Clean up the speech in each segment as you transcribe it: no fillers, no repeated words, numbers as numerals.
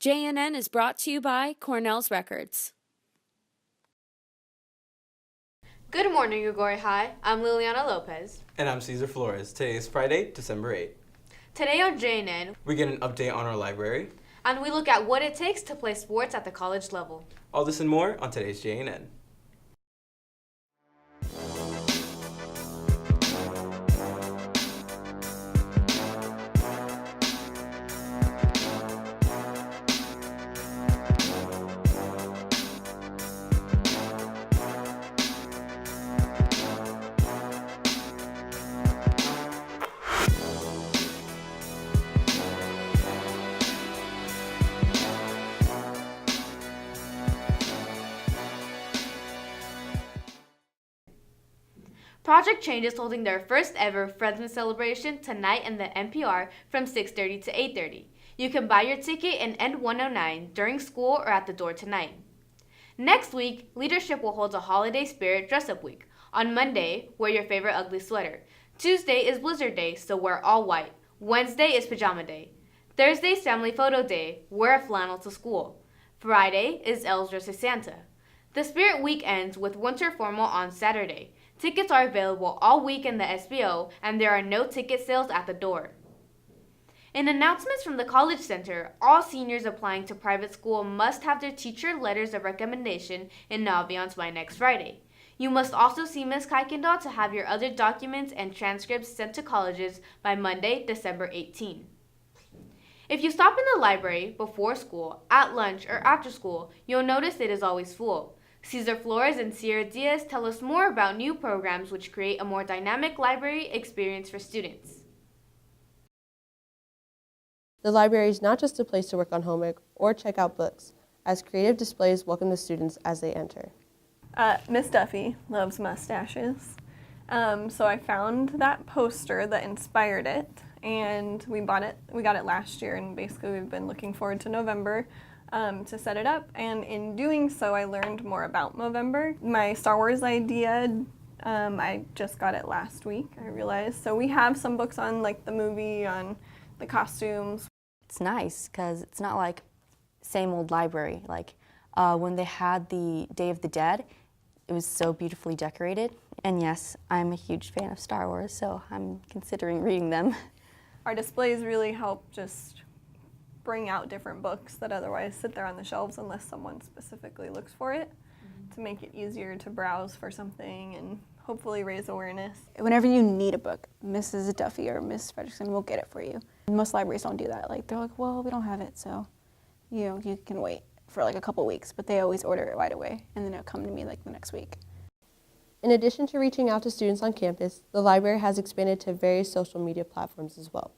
JNN is brought to you by Cornell's Records. Good morning, Uruguay High. I'm Liliana Lopez. And I'm Cesar Flores. Today is Friday, December 8th. Today on JNN, We get an update on our library. And we look at what it takes to play sports at the college level. All this and more on today's JNN. Project Change is holding their first ever Friendsmas celebration tonight in the NPR from 6:30 to 8:30. You can buy your ticket in End 109 during school or at the door tonight. Next week, Leadership will hold a holiday spirit dress-up week. On Monday, wear your favorite ugly sweater. Tuesday is Blizzard Day, so wear all white. Wednesday is Pajama Day. Thursday's Family Photo Day, wear a flannel to school. Friday is Elves vs. Santa. The Spirit Week ends with Winter Formal on Saturday. Tickets are available all week in the SBO, and there are no ticket sales at the door. In announcements from the College Center, all seniors applying to private school must have their teacher letters of recommendation in Naviance by next Friday. You must also see Ms. Kuykendall to have your other documents and transcripts sent to colleges by Monday, December 18. If you stop in the library before school, at lunch, or after school, you'll notice it is always full. Cesar Flores and Sierra Diaz tell us more about new programs which create a more dynamic library experience for students. The library is not just a place to work on homework or check out books, as creative displays welcome the students as they enter. Miss Duffy loves mustaches, so I found that poster that inspired it, and we got it last year, and basically we've been looking forward to November to set it up, and in doing so I learned more about Movember. My Star Wars idea, I just got it last week, I realized. So we have some books on like the movie, on the costumes. It's nice because it's not like same old library. Like when they had the Day of the Dead, it was so beautifully decorated. And yes, I'm a huge fan of Star Wars, so I'm considering reading them. Our displays really help just bring out different books that otherwise sit there on the shelves unless someone specifically looks for it, to make it easier to browse for something and hopefully raise awareness. Whenever you need a book, Mrs. Duffy or Miss Fredrickson will get it for you. Most libraries don't do that. Like, they're like, well, we don't have it, so you can wait for like a couple weeks, but they always order it right away, and then it'll come to me like the next week. In addition to reaching out to students on campus, the library has expanded to various social media platforms as well.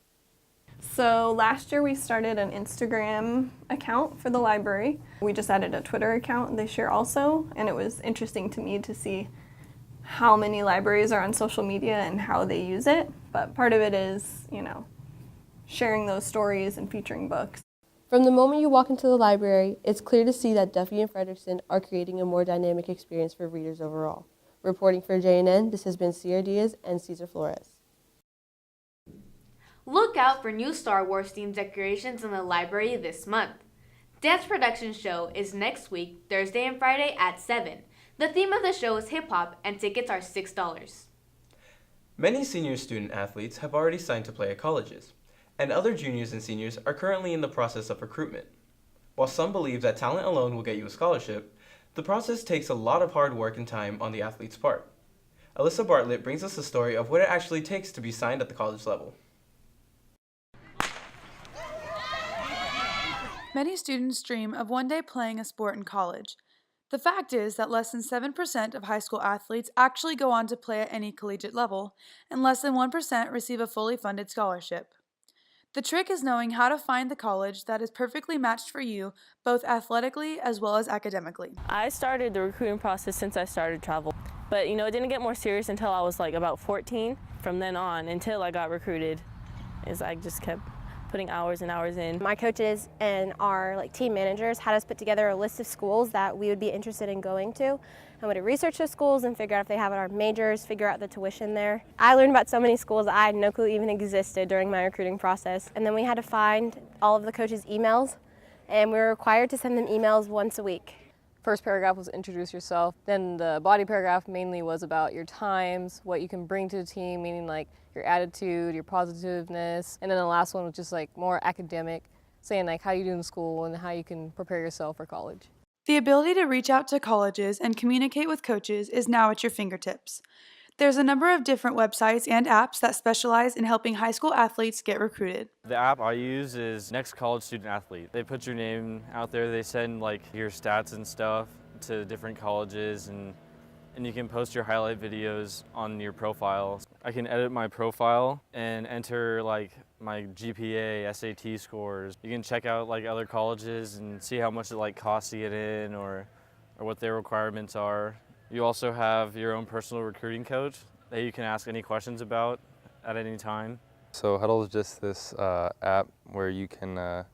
So last year we started an Instagram account for the library. We just added a Twitter account this year also, and it was interesting to me to see how many libraries are on social media and how they use it. But part of it is, sharing those stories and featuring books. From the moment you walk into the library, it's clear to see that Duffy and Fredrickson are creating a more dynamic experience for readers overall. Reporting for JNN, this has been Sierra Diaz and Cesar Flores. Look out for new Star Wars themed decorations in the library this month. Dance Production Show is next week, Thursday and Friday at 7. The theme of the show is hip-hop, and tickets are $6. Many senior student athletes have already signed to play at colleges, and other juniors and seniors are currently in the process of recruitment. While some believe that talent alone will get you a scholarship, the process takes a lot of hard work and time on the athlete's part. Alyssa Bartlett brings us the story of what it actually takes to be signed at the college level. Many students dream of one day playing a sport in college. The fact is that less than 7% of high school athletes actually go on to play at any collegiate level, and less than 1% receive a fully funded scholarship. The trick is knowing how to find the college that is perfectly matched for you, both athletically as well as academically. I started the recruiting process since I started travel, but it didn't get more serious until I was like about 14. From then on, until I got recruited, I just kept putting hours and hours in. My coaches and our team managers had us put together a list of schools that we would be interested in going to. And we would research those schools and figure out if they have our majors, figure out the tuition there. I learned about so many schools that I had no clue even existed during my recruiting process. And then we had to find all of the coaches' emails and we were required to send them emails once a week. First paragraph was introduce yourself. Then the body paragraph mainly was about your times, what you can bring to the team, meaning like your attitude, your positiveness. And then the last one was just like more academic, saying like how you do in school and how you can prepare yourself for college. The ability to reach out to colleges and communicate with coaches is now at your fingertips. There's a number of different websites and apps that specialize in helping high school athletes get recruited. The app I use is Next College Student Athlete. They put your name out there, they send like your stats and stuff to different colleges, and you can post your highlight videos on your profile. I can edit my profile and enter like my GPA, SAT scores. You can check out like other colleges and see how much it like costs to get in or what their requirements are. You also have your own personal recruiting coach that you can ask any questions about at any time. So Huddle is just this app where you can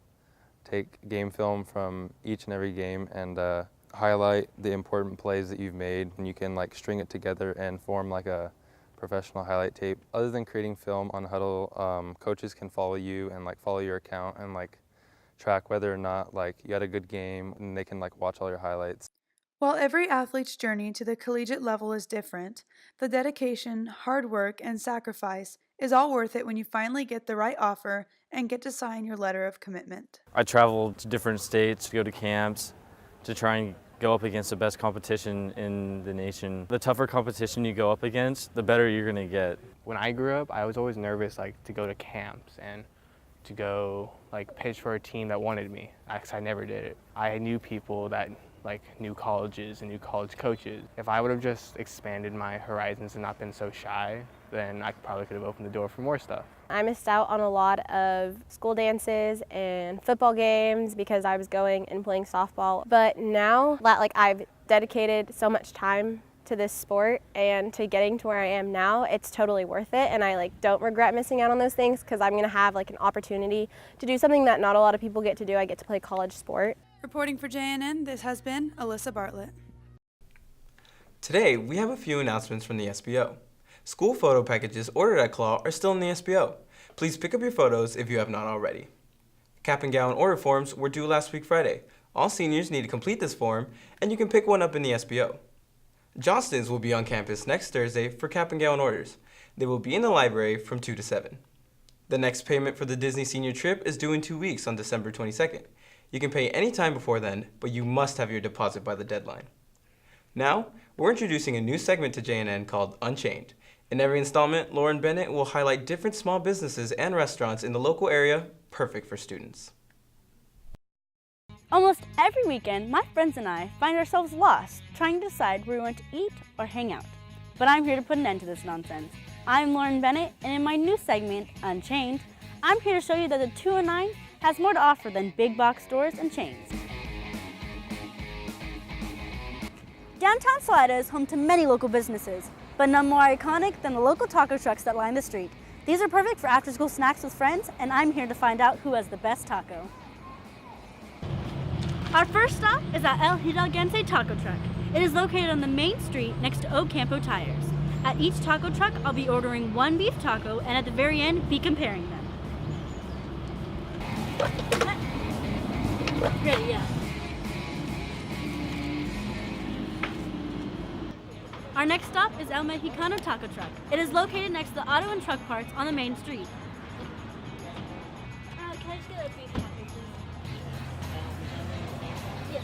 take game film from each and every game and highlight the important plays that you've made, and you can like string it together and form like a professional highlight tape. Other than creating film on Huddle, coaches can follow you and like follow your account and like track whether or not like you had a good game, and they can like watch all your highlights. While every athlete's journey to the collegiate level is different, the dedication, hard work, and sacrifice is all worth it when you finally get the right offer and get to sign your letter of commitment. I traveled to different states to go to camps to try and go up against the best competition in the nation. The tougher competition you go up against, the better you're gonna get. When I grew up, I was always nervous like to go to camps and to go like pitch for a team that wanted me, because I never did it. I knew people that like new colleges and new college coaches. If I would have just expanded my horizons and not been so shy, then I probably could have opened the door for more stuff. I missed out on a lot of school dances and football games because I was going and playing softball. But now that like I've dedicated so much time to this sport and to getting to where I am now, it's totally worth it, and I like don't regret missing out on those things because I'm gonna have like an opportunity to do something that not a lot of people get to do. I get to play college sport. Reporting for JNN, this has been Alyssa Bartlett. Today, we have a few announcements from the SBO. School photo packages ordered at Claw are still in the SBO. Please pick up your photos if you have not already. Cap and gown order forms were due last week Friday. All seniors need to complete this form, and you can pick one up in the SBO. Johnston's will be on campus next Thursday for cap and gown orders. They will be in the library from 2 to 7. The next payment for the Disney senior trip is due in 2 weeks on December 22nd. You can pay any time before then, but you must have your deposit by the deadline. Now, we're introducing a new segment to JNN called Unchained. In every installment, Lauren Bennett will highlight different small businesses and restaurants in the local area, perfect for students. Almost every weekend, my friends and I find ourselves lost, trying to decide where we want to eat or hang out. But I'm here to put an end to this nonsense. I'm Lauren Bennett, and in my new segment, Unchained, I'm here to show you that the 209 has more to offer than big box stores and chains. Downtown Salida is home to many local businesses, but none more iconic than the local taco trucks that line the street. These are perfect for after-school snacks with friends, and I'm here to find out who has the best taco. Our first stop is at El Hidalguense Taco Truck. It is located on the main street next to Ocampo Tires. At each taco truck, I'll be ordering one beef taco, and at the very end, be comparing them. Ready, yeah. Our next stop is El Mexicano Taco Truck. It is located next to the auto and truck parts on the main street. Can I just get a beef taco, please? Yes.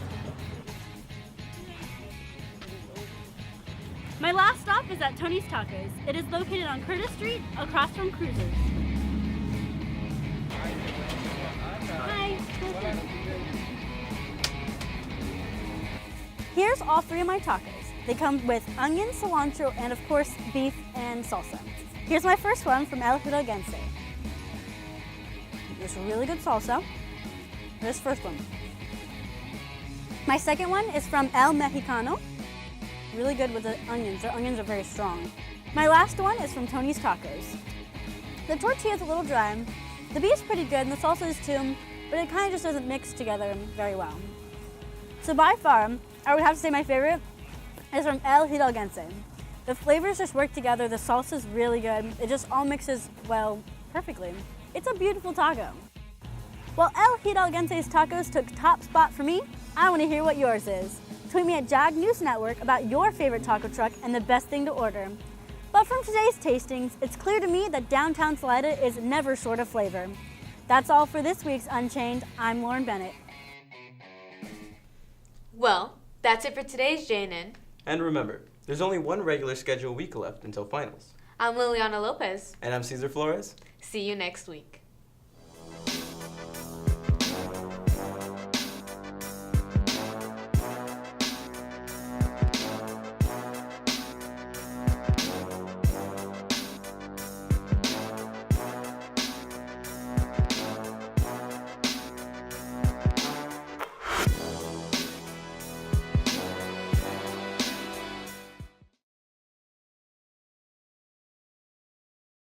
My last stop is at Tony's Tacos. It is located on Curtis Street, across from Cruisers. Hi. Here's all three of my tacos. They come with onion, cilantro, and of course, beef and salsa. Here's my first one from El Hidalguense. There's really good salsa. This first one. My second one is from El Mexicano. Really good with the onions. Their onions are very strong. My last one is from Tony's Tacos. The tortilla is a little dry. The beef's pretty good and the salsa is too, but it kind of just doesn't mix together very well. So by far, I would have to say my favorite is from El Hidalguense. The flavors just work together. The salsa is really good. It just all mixes well perfectly. It's a beautiful taco. While El Hidalguense's tacos took top spot for me, I want to hear what yours is. Tweet me at Jag News Network about your favorite taco truck and the best thing to order. But from today's tastings, it's clear to me that downtown Salida is never short of flavor. That's all for this week's Unchained. I'm Lauren Bennett. Well, that's it for today's JNN. And remember, there's only one regular schedule week left until finals. I'm Liliana Lopez. And I'm Cesar Flores. See you next week.